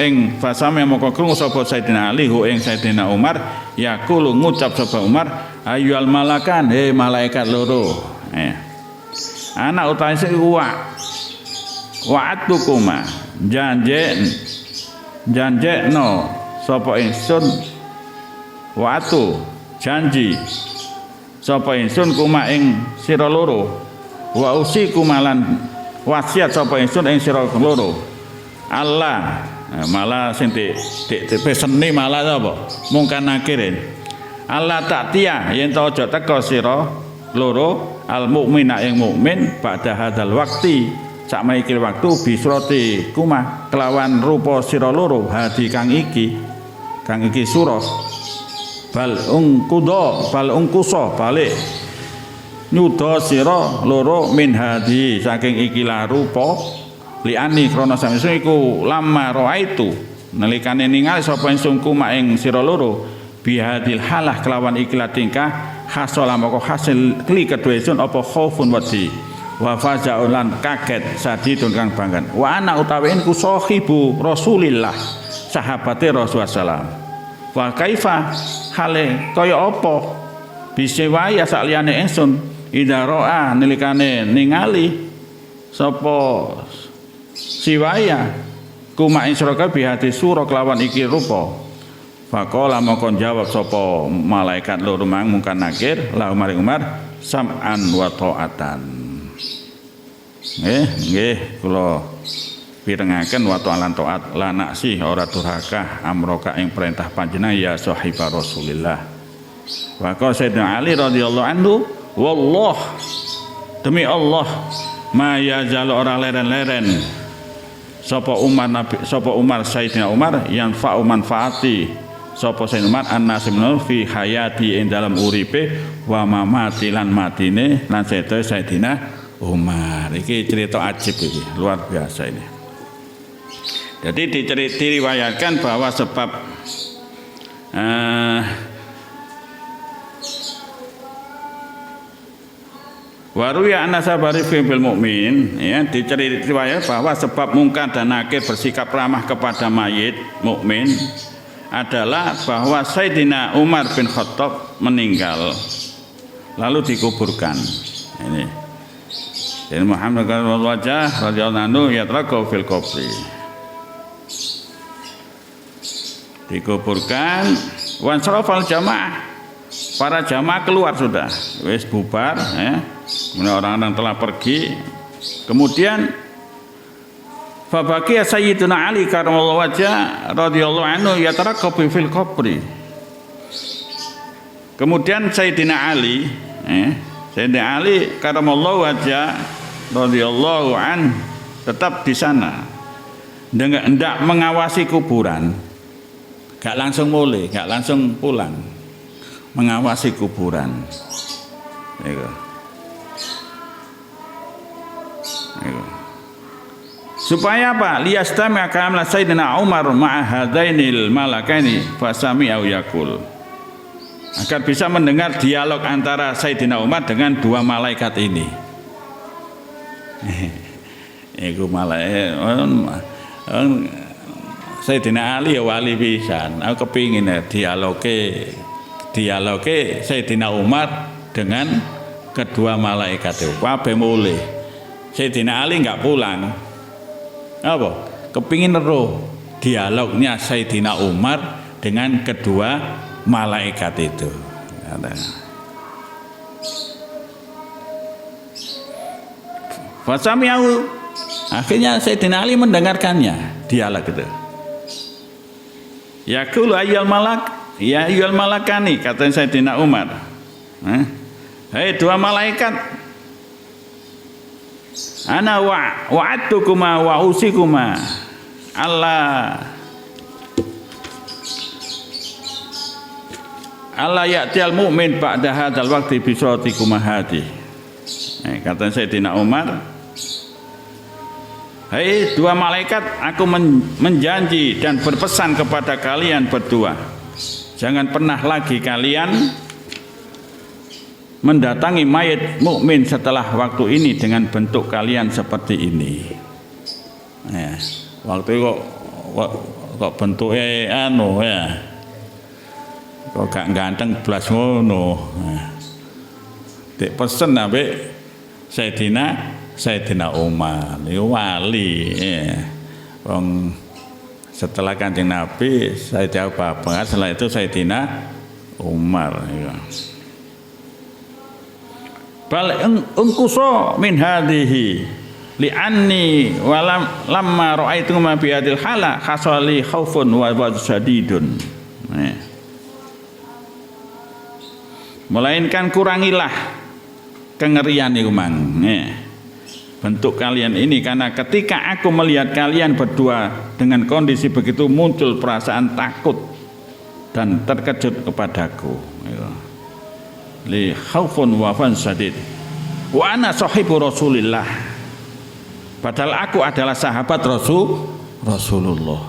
ing fasami mongko krungu sapa Sayyidina Ali hu ing Sayyidina Umar yaqulu ngucap sapa Umar ayyul malakan he malaikat loro ana utahe wa'atukuma janjekno sapa ingsun wa'atu janji sapa ingsun kuma ing sira loro wa usiku malan wasiat sapa ingsun ing sira loro Allah malah sing peseni malah apa Munkar Nakirin Allah tak tia yen to aja teka sira loro al mukmina ing mukmin pada hadal waktu sakmeiki waktu bisroti kuma kelawan rupa sira loro hadi kang iki surah bal ungkuso balik nyuda sira loro min hadi saking ikilah rupa liani krana sampeyan iku lama raaitu nalikane ningali sapa ingsun kuma ing sira loro bihadil halah kelawan ikilah tingkah hasala moko hasil kli kedue sun apa khaufun wedi wa faza'un lan kaget sadidun kang banggan wa ana utawi ku sahibu Rasulillah sahabate Rasulullah sallam wa kaifa hale kaya apa bisa wae sakliyane ingsun ida ro'a nilikane ningali sapa siwaya kuma ing sira bihati sura kelawan iki rupa faqala mongko jawab sapa malaikat loro mang Munkar Nakir la Umar sam'an wa ta'atan. Nggih kula pirengaken wa ta'alan taat la naksi ora durhaka amroka ing perintah panjenengan ya sahibah Rasulillah. Wa qala Sayyidina Ali radhiyallahu anhu wallah demi Allah ma yazal ora leren-leren sapa Umar Sayyidina Umar yang fa'u manfaati sapa Sayyidina Umar an-nasimnu fi hayati ing dalam uripe wa mamati lan matine lan Sayyidina Umar. Iki cerita ajib iki, luar biasa ini. Jadi diriwayatkan bahwa sebab waruya anna sabari bil mukmin ya diriwayat bahwa sebab Munkar dan Nakir bersikap ramah kepada mayit mukmin adalah bahwa Sayyidina Umar bin Khattab meninggal lalu dikuburkan. Ini dan Muhammad wajah radhiyallahu anhu yatraqu fil qabri dikuburkan wan sarafal jamaah para jamaah keluar sudah wis bubar ya orang-orang telah pergi kemudian fabaqiya Sayyidina Ali karamallahu wajah radhiyallahu anhu yatraqu fil qabri kemudian Sayyidina Ali Sayyidina Ali karamallahu wajah radhiyallahu an tetap di sana. Hendak mengawasi kuburan. Gak langsung mulai, gak langsung pulang. Mengawasi kuburan. Itu. Supaya apa? Liyastami' kalamna Sayyidina Umar ma'a hadainil malakaini fasami'u yaqul. Agar bisa mendengar dialog antara Sayyidina Umar dengan dua malaikat ini. Iku malaikat Sayyidina Ali ya wali pisan. Aku kepingin dialoge Sayyidina Umar dengan kedua malaikat itu. Kabeh mulih. Sayyidina Ali enggak pulang. Apa? Kepingin roh dialognya Sayyidina Umar dengan kedua malaikat itu. Fasami'u, akhirnya Sayyidina Ali mendengarkannya dialog itu. Yaqulu ayyul malak, ya ayyul malakani, kata Sayyidina Umar. Hei dua malaikat, ana wa'adtukuma wa usikuma Allah ya'tiyal mu'min ba'da hadzal waqti bi suratikum hadi. Kata Sayyidina Umar, hei dua malaikat, aku menjanji dan berpesan kepada kalian berdua, jangan pernah lagi kalian mendatangi mayit mukmin setelah waktu ini dengan bentuk kalian seperti ini. Ya, waktu kok bentuknya ya. Kok gak ganteng blas ngono. Dek pesen ambek Sayyidina Umar, niku wali. Wong setelah Kanjeng Nabi Sayyidina Abu Bakar, setelah itu Sayyidina Umar ya. Bal unkuso min hadhihi li'anni walam lamma ra'aitu ma bi hadil hala khasali khaufun wa sadidun. Melainkan kurangilah kengerian itu mang. Bentuk kalian ini, karena ketika aku melihat kalian berdua dengan kondisi begitu muncul perasaan takut dan terkejut kepadaku. Li khaufun wa sadid wa ana sahibu Rasulillah, padahal aku adalah sahabat Rasulullah.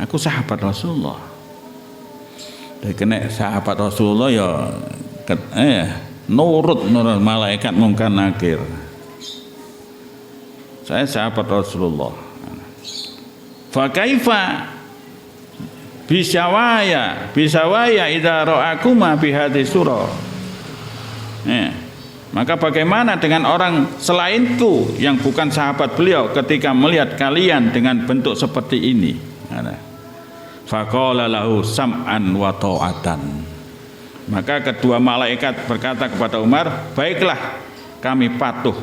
Aku sahabat Rasulullah. Dari kena sahabat Rasulullah ya nurut malaikat mungkar nakir. Saya sahabat Rasulullah. Fa kaifa bisawaya idza ra'akuma bi hadhihi surah. Maka bagaimana dengan orang selainku yang bukan sahabat beliau ketika melihat kalian dengan bentuk seperti ini? Faqala lahu sam'an wa ta'atan. Maka kedua malaikat berkata kepada Umar, baiklah, kami patuh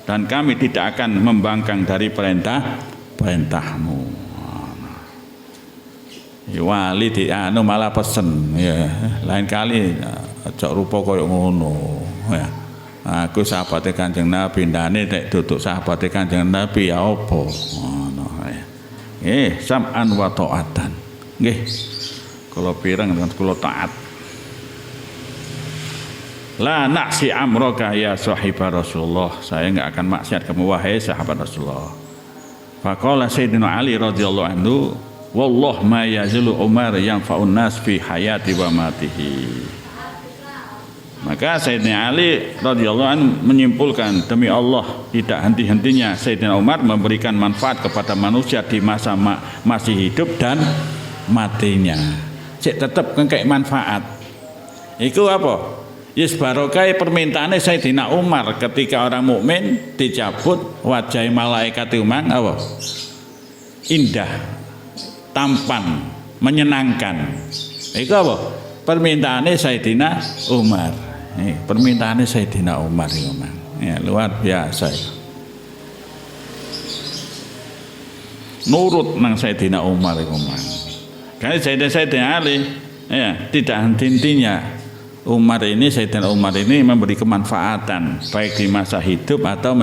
dan kami tidak akan membangkang dari perintahmu. Ya, wali di anu malah pesen ya, lain kali aja rupa koyo ngono ya. Aku sahabate Kanjeng Nabi, ndane nek duduk sahabate Kanjeng Nabi ya apa ngono ya. Sam'an wa ta'atan. Nggih. Kula pireng dengan kula taat. La na'si amraka ya sahibah Rasulullah. Saya enggak akan maksiat kamu wahai sahabat Rasulullah. Faqala Sayyidina Ali radhiyallahu anhu, wallah ma yazilu Umar yang fa'un nas fi hayati wa matihi. Maka Sayyidina Ali radhiyallahu anhu menyimpulkan, demi Allah tidak henti-hentinya Sayyidina Umar memberikan manfaat kepada manusia di masa masih hidup dan matinya. Cek tetap kayak manfaat. Iku apa? Yes barokai permintaannya Sayyidina Umar ketika orang mukmin dicabut wajah malaikat umang apa? Indah, tampan, menyenangkan. Itu apa? Permintaannya Sayyidina Umar. Permintaannya Sayyidina Umar itu, ya, luar biasa. Nurut nang Sayyidina Umar itu, karena Sayyidina Ali ya tidak henti-hentinya Sayyidina Umar ini memberi kemanfaatan baik di masa hidup atau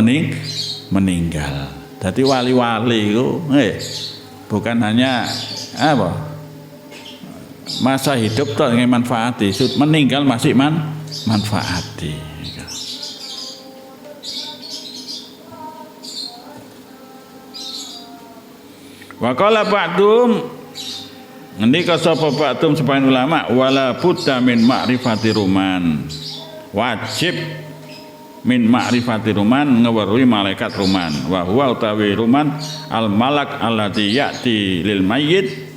meninggal. Jadi wali-wali itu bukan hanya masa hidup toh dengan manfaati, meninggal masih manfaati. Wa qala ba'dum ngendika sapa ba'dum sebagian ulama wala budda min ma'rifati ruman. Wajib min ma'rifati ruman ngeweruhi malaikat ruman. Wa huwa utawi ruman al malak alladzi ya'ti lil mayyit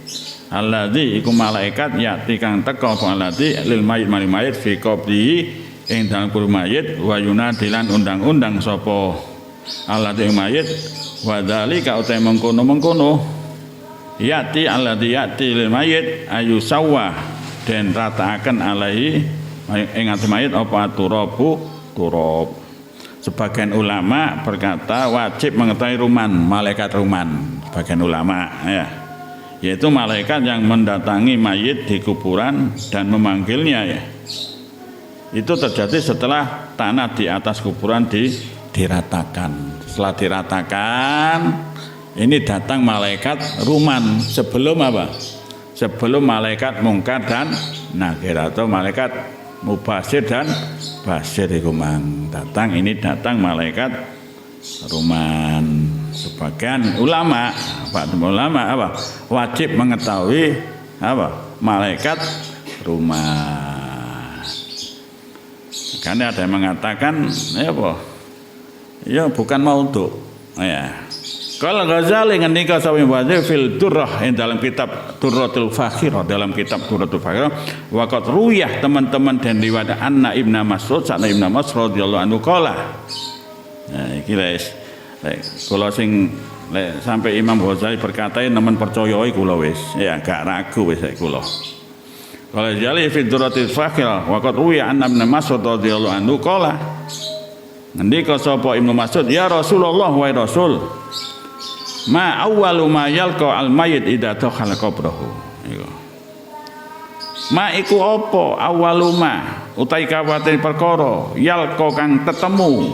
alladzi iku malaikat ya'ti kang teka apa alladzi lil mayyit mari mayit fi qabri ing dalem kubur mayit wa yunadilan undang-undang sapa alladzi mayit wa dzalika uta mengkono-mengkono yati alladzi yati lil mayit ayu sawwa den rataaken alaihi ing atas mayit apa turab. Sebagian ulama berkata wajib mengetahui ruman, malaikat ruman. Sebagian ulama yaitu malaikat yang mendatangi mayit di kuburan dan memanggilnya itu terjadi setelah tanah di atas kuburan diratakan. Setelah diratakan ini datang malaikat ruman sebelum apa? Sebelum malaikat mungkar dan nakir atau malaikat mubasir dan basir itu datang. Ini datang malaikat ruman. Sebagian ulama wajib mengetahui malaikat ruman. Karena ada yang mengatakan bukan maudhu Kalau Ghazali ngendika sawi baca fil durrah dalam kitab Durratul Fakhirah waqat ruyah teman-teman dan riwayat anna Ibnu Mas'ud sakna Ibnu Mas'ud radhiyallahu anhu qala. Nah iki kula sing sampai Imam Ghazali berkata nemen percaya kula wis gak ragu wis kula. Kalau Ghazali fil Durratul Fakhirah waqat ruyah anna Ibnu Mas'ud radhiyallahu anhu qala. Ngendika sapa Ibnu Mas'ud ya Rasulullah wa Rasul ma awwalu ma yalqa al mayyit idza dakhala qabrahu. Ma iku apa awwalu ma utawi kawaten perkara yalqa kang tetemu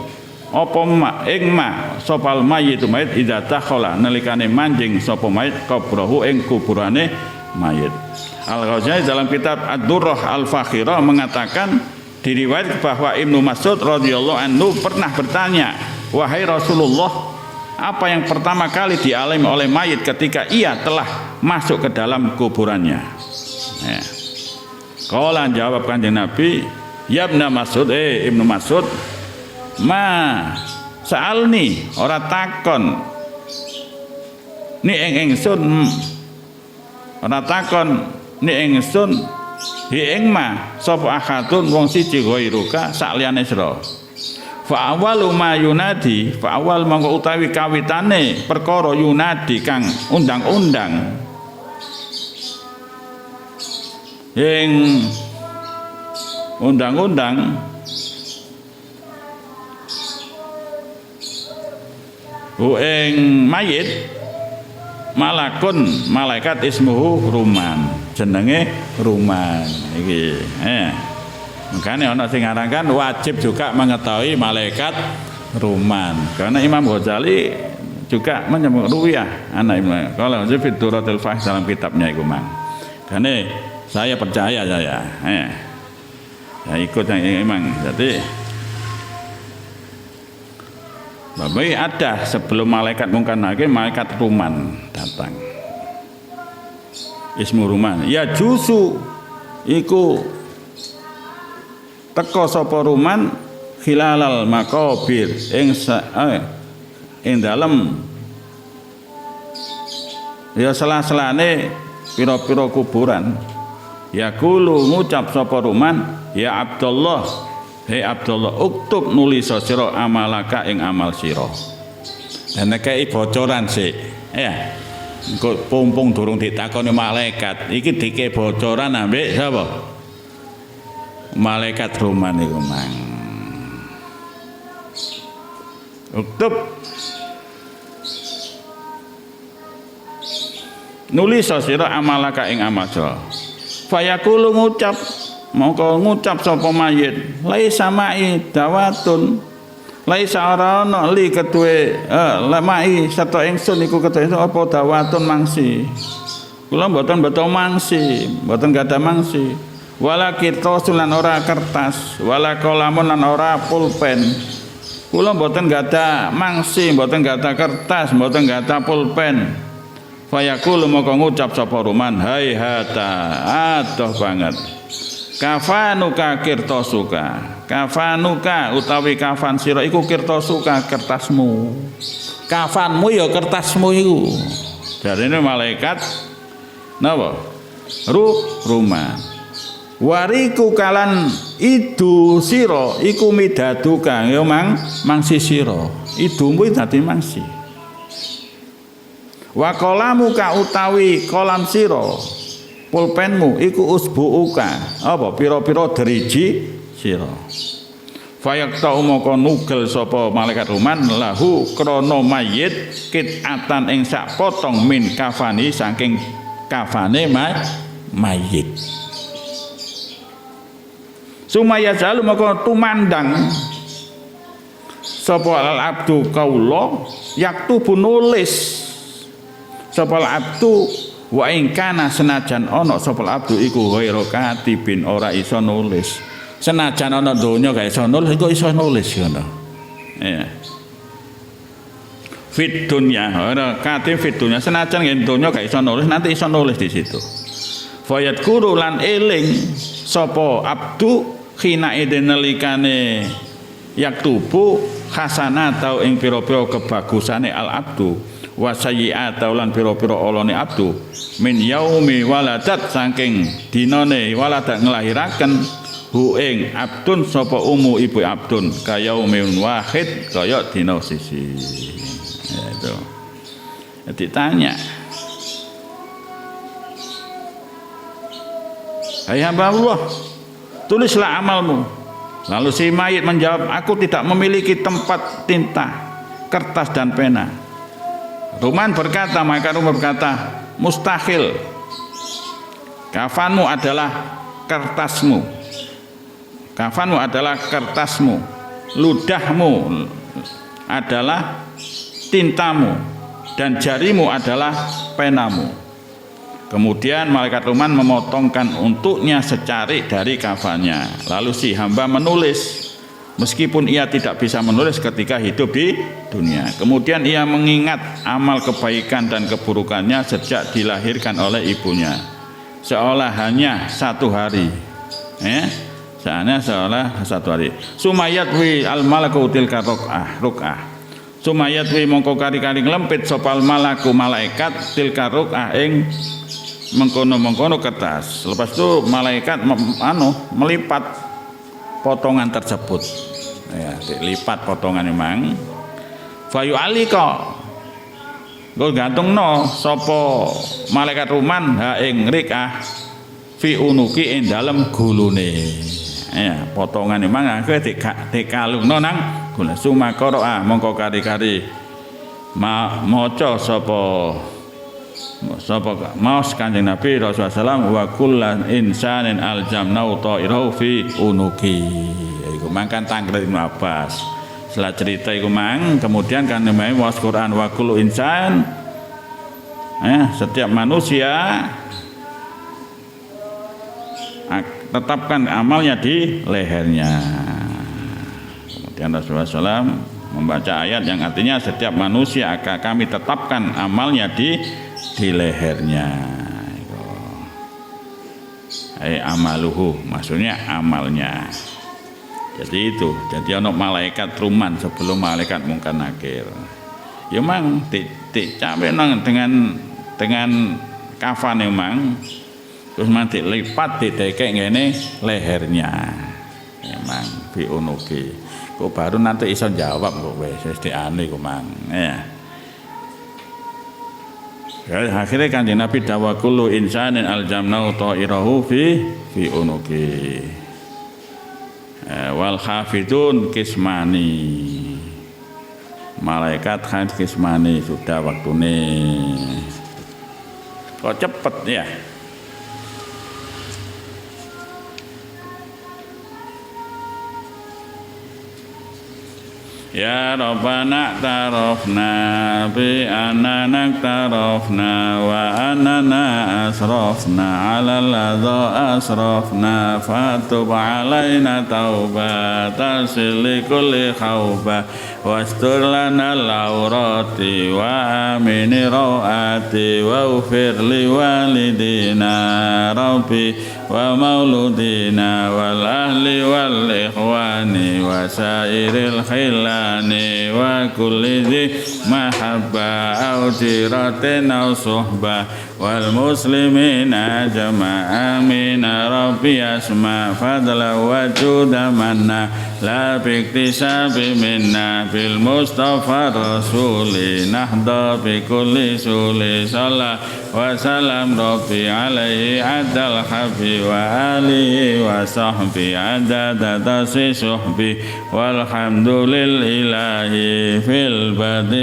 apa ma ing ma sapa al mayyit mayit idza dakhala nalikane manjing sapa mayit qabrahu ing kuburane mayit. Al-Ghazali dalam kitab Ad-Durrah Al-Fakhirah mengatakan diriwayat bahwa Ibnu Mas'ud radhiyallahu anhu pernah bertanya, wahai Rasulullah, apa yang pertama kali dialami oleh mayit ketika ia telah masuk ke dalam kuburannya? Qala jawab Kanjeng Nabi, ya Ibnu Mas'ud, Ibnu Mas'ud, ma sa'alni ora takon ni ingsun ora takon ni ingsun hi ing ma sapa akhatun wong siji ghairuka sakliyane sira. Fa awwalu ma yunadi fa awal mangko utawi kawitane perkara yunadi kang undang-undang ing undang-undang ing mayit malakun malaikat ismuhu ruman jenenge ruman iki makanya ono sing ngarankan wajib juga mengetahui malaikat ruman karena Imam Ghazali juga menyebut ruwiyah anak Imam kalau Zufid Durratul Fakhirah dalam kitabnya itu karena saya percaya saya ikut yang Imam jadi bapak ada sebelum malaikat mungkar nakir malaikat ruman datang ismu ruman ya jusu iku teko sapa ruman khilalal maqabir ing dalem ya sela-selane pira-pira kuburan yaqulu ngucap sapa ruman ya Abdullah hei Abdullah uktub nulis sira amalaka ing amal sira dan nekei bocoran sik engko pumpung durung ditakoni malaikat iki dike bocoran ambek sapa malaikat ruman iku mang uktub nulis sira amalaka ing amal sira fayaqulu ngucap mongko ngucap sapa mayit laisa ma'i dawatun laisa ora ana li keduwe lemai sarta ingsun iku keduwe apa dawatun mangsi kula mboten mangsi mboten gadah mangsi wala kirtasun lan ora kertas wala kalamun lan ora pulpen kula mboten gadah mangsi mboten gadah kertas mboten gadah pulpen fayaqulu moko ngucap sapa ruman hai hata adoh banget kafanuka kirtasuka kafanuka utawi kafan sira iku kirtasuka kertasmu kafanmu ya kertasmu iku jarene malaikat napa rumah wariku kalan idu sira iku midaduka ya mangsi sira idumu dadi mangsi wa qalamu ka utawi kolam sira pulpenmu iku usbuuka apa pira-pira deriji sira fayaqta moko nugel sapa malaikat ruman lahu krana mayit kitatan ing sak potong min kafani saking kafane mayit sumaya jalu moko tumandang sapa al abdu kaula yaktubu nulis sapa abdu wa ing kana senajan ana sapa abdu iku ghairu katibin ora iso nulis senajan ana donya gak iso nulis kok iso nulis ngono ya fit dunya ora katib fit dunya senajan yen donya gak iso nulis nanti iso nulis di situ fayat kuru lan eling sapa abdu khina iden nalikane yaktubu hasanata ing pira-pira kebagusane al abdu wa sayyi'ata lan pira-pira olone abdu min yaumi waladat saking dinane waladat nglahiraken hu ing abdun sapa umu ibu abdun kayaumin wahid kaya dina siji ya itu ditanya hai hamba Allah tulislah amalmu lalu si mayit menjawab aku tidak memiliki tempat tinta kertas dan pena Ruman berkata, maka Ruman berkata, mustahil. Kafanmu adalah kertasmu. Kafanmu adalah kertasmu. Ludahmu adalah tintamu. Dan jarimu adalah penamu. Kemudian malaikat Ruman memotongkan untuknya secari dari kafannya. Lalu si hamba menulis. Meskipun ia tidak bisa menulis ketika hidup di dunia. Kemudian ia mengingat amal kebaikan dan keburukannya sejak dilahirkan oleh ibunya. Seolah hanya satu hari. Seolah satu hari. Sumayatwi al-malaku tilka ruk'ah. Sumayatwi mongko kari-kari nglempit sopal malaku malaikat tilka ruk'ah ing mengkono-mengkono kertas. Lepas itu malaikat melipat potongan tersebut. Ya, lipat potongan memang. Fayu alika. Nggo gantungno sapa malaikat Ruman ha ing rikah fi unuki ing dalem gulune. Ya, potongan memang akhire dikalungno nang gulune. Sumakara mongko kari-kari maca sapa maos Kanjeng Nabi Rasulullah SAW wa kullan insanin aljamnau ta'irahu fi unuki. Iku mangkan tangkret Ibnu Abbas. Setelah cerita iku mang kemudian kan namanya maos Quran wa kullu insan setiap manusia tetapkan amalnya di lehernya. Kemudian Rasulullah SAW membaca ayat yang artinya setiap manusia akan kami tetapkan amalnya di lehernya. Amaluhu maksudnya amalnya. Jadi itu. Jadi ono malaikat Ruman sebelum malaikat Munkar Nakir. Ya mang cabe nang dengan kafan memang terus nanti lipat didekek ngene lehernya. Memang bi unuki. Kok baru nanti iso jawab kok wis diane kok mang. Ya. Ya, akhirnya Kanjeng Nabi dawa kullu insanin aljamnau ta'irahu fi unuki. Wal hafidun kismani. Malaikat hafid kismani sudah waktune. Kok cepet ya? Ya Rabbana tarafna bi annana tarafna wa annana asrafna ala ladha asrafna fatub alaina taubatan li kulli khawba wastur lana al-awrati wa amini rawati wa ufir li walidina rabbi wa mauludina wal ahli wal ikhwani wa sairil khilani wa kulli dhi mahabba au jiratin au suhbah wal muslimina jama'a min rabbi asma fadla wa juda manna la biktisabi minna bil mustafa rasuli nahda bi kulli suli sallallahu wa salam rabbi alaihi adal habib wa alihi wa sahbi adada tasi suhbi walhamdulillahi fil badi